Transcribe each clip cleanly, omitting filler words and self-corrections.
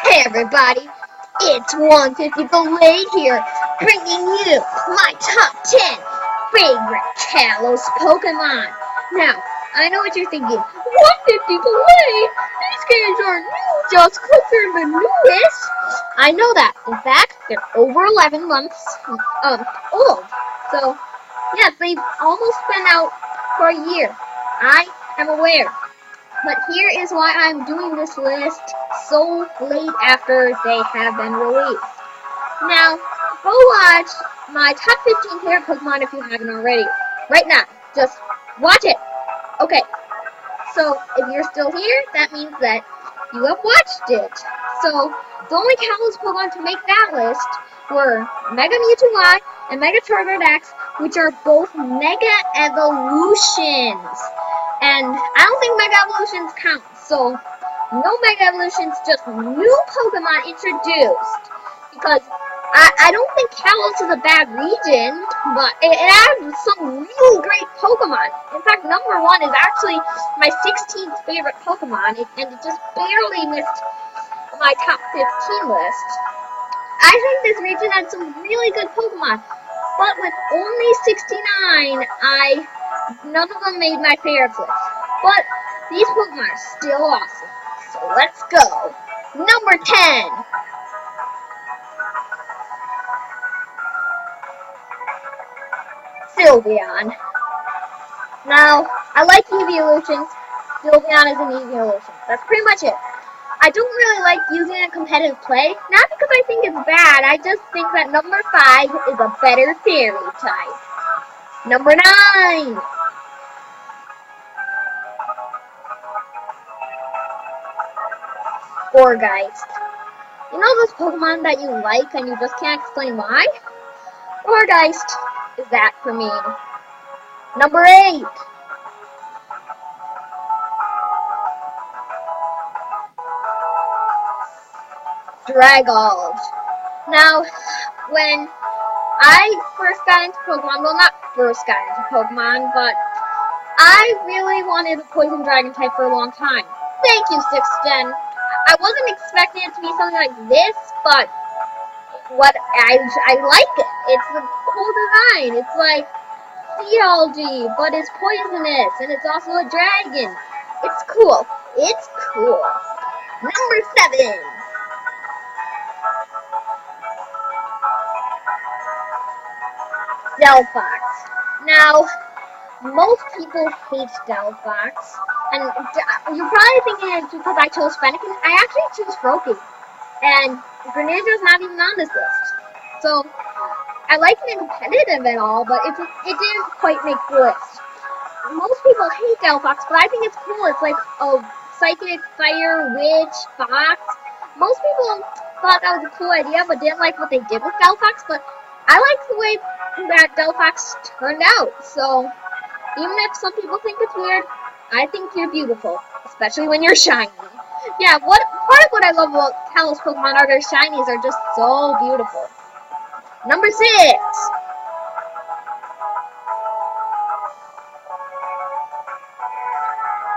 Hey everybody, it's 150Gallade's here, bringing you my top 10 favorite Kalos Pokemon. Now, I know what you're thinking, 150Gallade? These games are new just because they're the newest. I know that. In fact, they're over 11 months old. So, yes, they've almost been out for a year. I am aware. But here is why I'm doing this list so late after they have been released. Now, go watch my top 15 favorite Pokemon if you haven't already. Right now. Just watch it. Okay. So, if you're still here, that means that you have watched it. So, the only Kalos Pokemon to make that list were Mega Mewtwo Y and Mega Trevenant X, which are both Mega Evolutions. And I don't think Mega Evolutions count, so no Mega Evolutions, just new Pokemon introduced. Because I don't think Kalos is a bad region, but it has some really great Pokemon. In fact, number 1 is actually my 16th favorite Pokemon, and it just barely missed my top 15 list. I think this region had some really good Pokemon, but with only 69, none of them made my favorites list. But these Pokemon are still awesome. So let's go. Number 10. Sylveon. Now, I like evolutions. Sylveon is an evolution. That's pretty much it. I don't really like using it in competitive play. Not because I think it's bad. I just think that number 5 is a better fairy type. Number 9. Floriges. You know those Pokemon that you like and you just can't explain why? Floriges is that for me. Number 8. Dragons. Now, when I first got into Pokemon, well, not first got into Pokemon, but I really wanted a Poison Dragon type for a long time. Thank you, 6th Gen. I wasn't expecting it to be something like this, but I like it. It's a cool design. It's like sea algae, but it's poisonous, and it's also a dragon. It's cool. It's cool. Number 7. Delphox. Now, most people hate Delphox, and you're probably thinking it's because I chose Fennekin. I actually chose Frorou, and Greninja's not even on this list. So, I like it in competitive and all, but it didn't quite make the list. Most people hate Delphox, but I think it's cool. It's like a psychic fire witch fox. Most people thought that was a cool idea, but didn't like what they did with Delphox, but I like the way that Delphox turned out. So, even if some people think it's weird, I think you're beautiful, especially when you're shiny. Yeah, part of what I love about Kalos Pokemon are their shinies are just so beautiful. Number 6.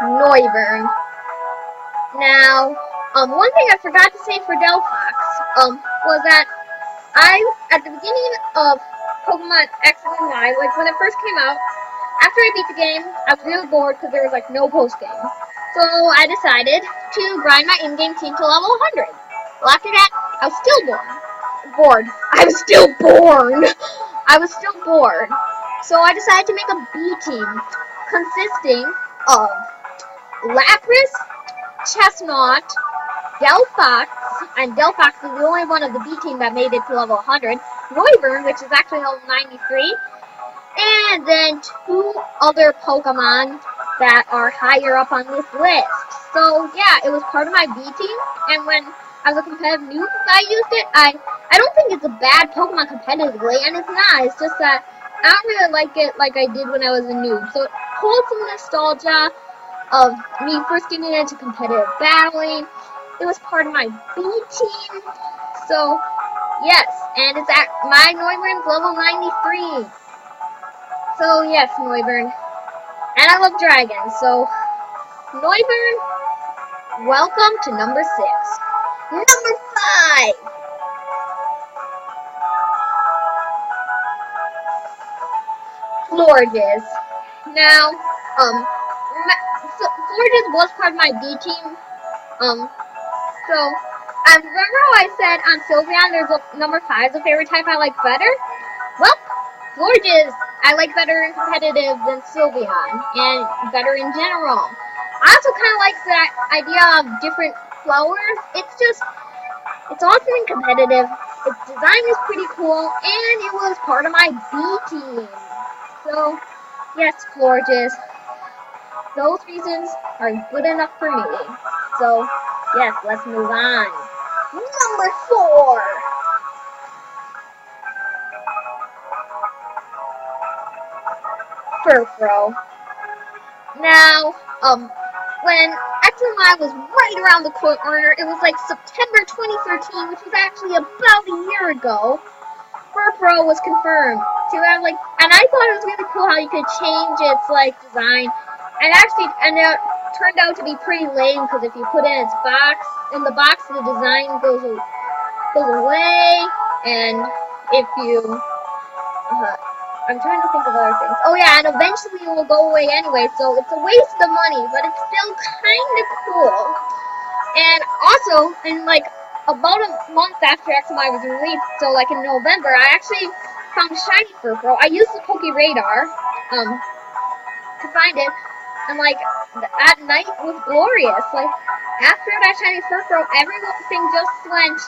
Noivern. Now, one thing I forgot to say for Delphox, was that at the beginning of Pokemon X and Y, like when it first came out, after I beat the game, I was really bored because there was like no post-game. So I decided to grind my in-game team to level 100. Well, after that, I was still bored. I was still bored. I was still bored. So I decided to make a B team consisting of Lapras, Chestnut, Delphox, and Delphox is the only one of the B team that made it to level 100, Noivern, which is actually level 93, and then 2 other Pokemon that are higher up on this list. So yeah, it was part of my B team, and when I was a competitive noob, I used it. I don't think it's a bad Pokemon competitively, and it's not. It's just that I don't really like it like I did when I was a noob. So it holds some nostalgia of me first getting into competitive battling. It was part of my B team. So yes, and it's at my Noivern's level 93. So yes, Noivern. And I love dragons, so Noivern, welcome to number 6. Number 5. Floriges. Now, Floriges was part of my B team. So, remember how I said on Sylveon there's number 5 is a favorite type I like better? Well, Floriges I like better in competitive than Sylveon, and better in general. I also kind of like that idea of different flowers. It's awesome in competitive. Its design is pretty cool, and it was part of my B team. So, yes, Floriges. Those reasons are good enough for me. So, yes, let's move on. Number 4. Frorou. Now, when X and Y was right around the corner, it was like September 2013, which was actually about a year ago. Frorou was confirmed to have and I thought it was really cool how you could change its design, and it turned out to be pretty lame because if you put in its box, in the box the design goes away, and if you I'm trying to think of other things. Oh yeah, and eventually it will go away anyway, so it's a waste of money, but it's still kind of cool. And also, in about a month after X and Y was released, so in November, I actually found shiny Frorou. I used the Poke Radar to find it, and at night was glorious. After that shiny Frorou, everything just went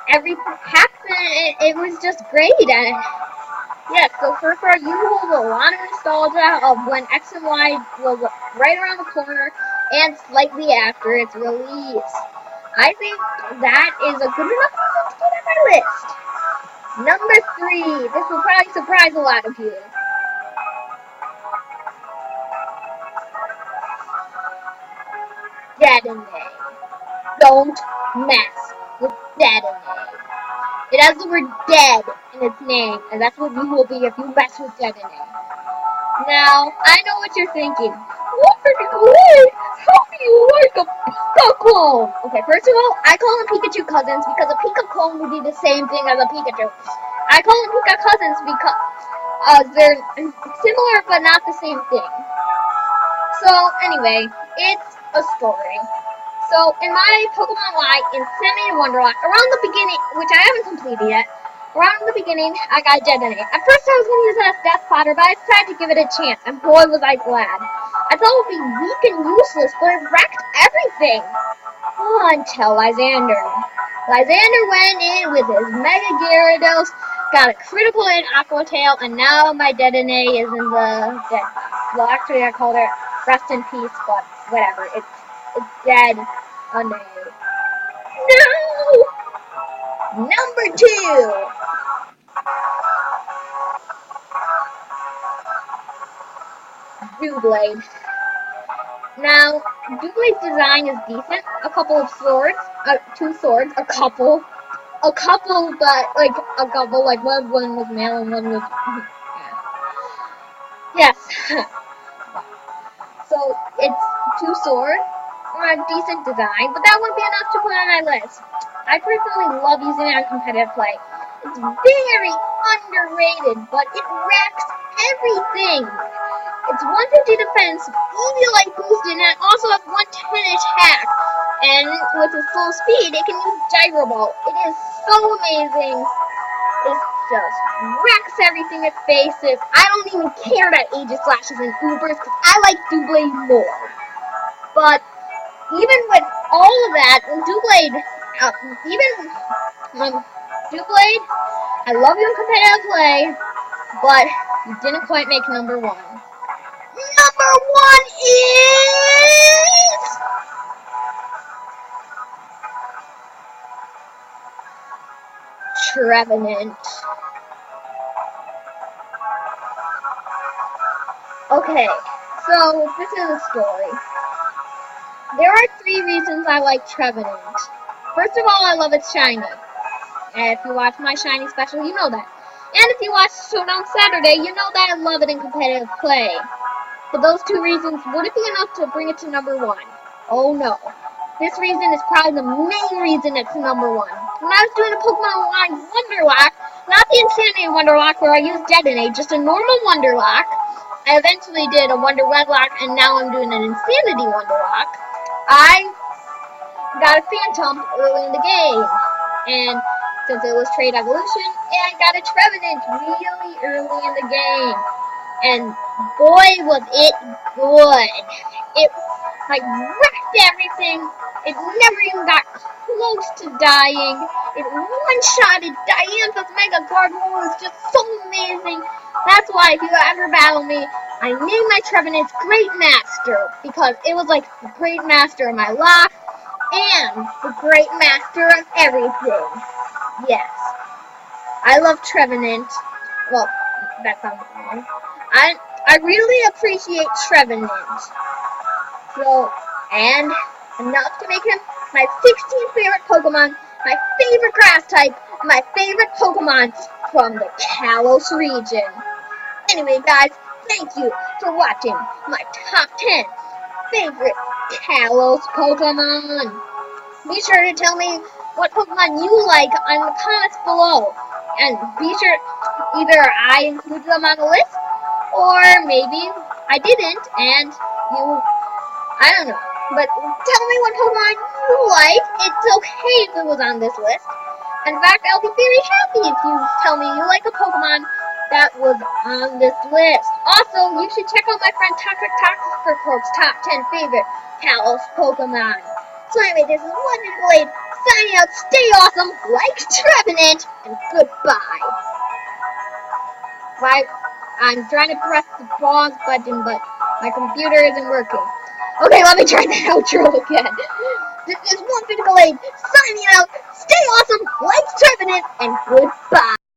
it was just great. And yes, so Frorou, you hold a lot of nostalgia of when X and Y was right around the corner and slightly after its release. I think that is a good enough one to get on my list. Number 3. This will probably surprise a lot of you. Dedenne. Don't mess with Dedenne. It has the word dead in its name, and that's what you will be if you mess with Dedenne. Now, I know what you're thinking. What how do you like a Pika clone? Okay, first of all, I call them Pikachu cousins because a Pika clone would be the same thing as a Pikachu. I call them Pika cousins because they're similar but not the same thing. So, anyway, it's a story. So, in my Pokemon Y Insanity Wonderland, around the beginning, which I haven't completed yet, around the beginning, I got Dedenne. At first, I was going to use it as Death Spotter, but I decided to give it a chance, and boy, was I glad. I thought it would be weak and useless, but it wrecked everything. Until Lysander. Lysander went in with his Mega Gyarados, got a critical in Aqua Tail, and now my Dedenne is in the dead box. Well, actually, I called it Rest in Peace, but whatever. It's dead. Oh no. No! Number 2. Buble. Now, Buble's design is decent. A couple of swords, 2 swords, a couple, but a couple, one was male and one was, yes. So, it's 2 swords, a decent design, but that wouldn't be enough to put on my list. I personally love using it on competitive play. It's very underrated, but it wrecks everything. It's 150 defense, Eviolite boosted, and it also has 110 attack. And with its full speed, it can use Gyro Ball. It is so amazing. It just wrecks everything it faces. I don't even care that Aegis Slashes and Ubers, because I like Doublade more. But even with all of that, Doublade, Doublade, I love you in competitive play, but you didn't quite make number 1. Number 1 is Trevenant. Okay, so this is a story. There are 3 reasons I like Trevenant. First of all, I love its shiny. And if you watch my shiny special, you know that. And if you watch Showdown Saturday, you know that I love it in competitive play. But those 2 reasons, would it be enough to bring it to number 1? Oh no. This reason is probably the main reason it's number 1. When I was doing a Pokemon Line Wonderlock, not the Insanity Wonderlock where I used Detonate, just a normal Wonderlock. I eventually did a Wonder Wedlock, and now I'm doing an Insanity Wonderlock. I got a Phantom early in the game, and since it was Trade Evolution, I got a Trevenant really early in the game. And boy, was it good. It wrecked everything. It never even got close to dying. It one-shotted Diantha's Mega Gardevoir. Was just so amazing. That's why if you ever battle me, I named my Trevenant Great Master, because it was like the Great Master of my lock and the Great Master of everything. Yes. I love Trevenant. Well, that sounds wrong. I really appreciate Trevenant. So, and enough to make him my 16th favorite Pokemon, my favorite grass type, and my favorite Pokemon from the Kalos region. Anyway, guys, thank you for watching my top 10 favorite Kalos Pokemon. Be sure to tell me what Pokemon you like in the comments below. And be sure either I included them on the list, or maybe I didn't, and I don't know. But tell me what Pokemon you like. It's okay if it was on this list. In fact, I'll be very happy if you tell me you like a Pokemon that was on this list. Also, you should check out my friend Toxic for Croak's top 10 favorite Kalos Pokemon. So anyway, this is 150Gallade signing out. Stay awesome, like Trevenant, and goodbye. I'm trying to press the pause button, but my computer isn't working. Okay, let me try the outro again. This is 150Gallade signing out. Stay awesome, like Trevenant, and goodbye.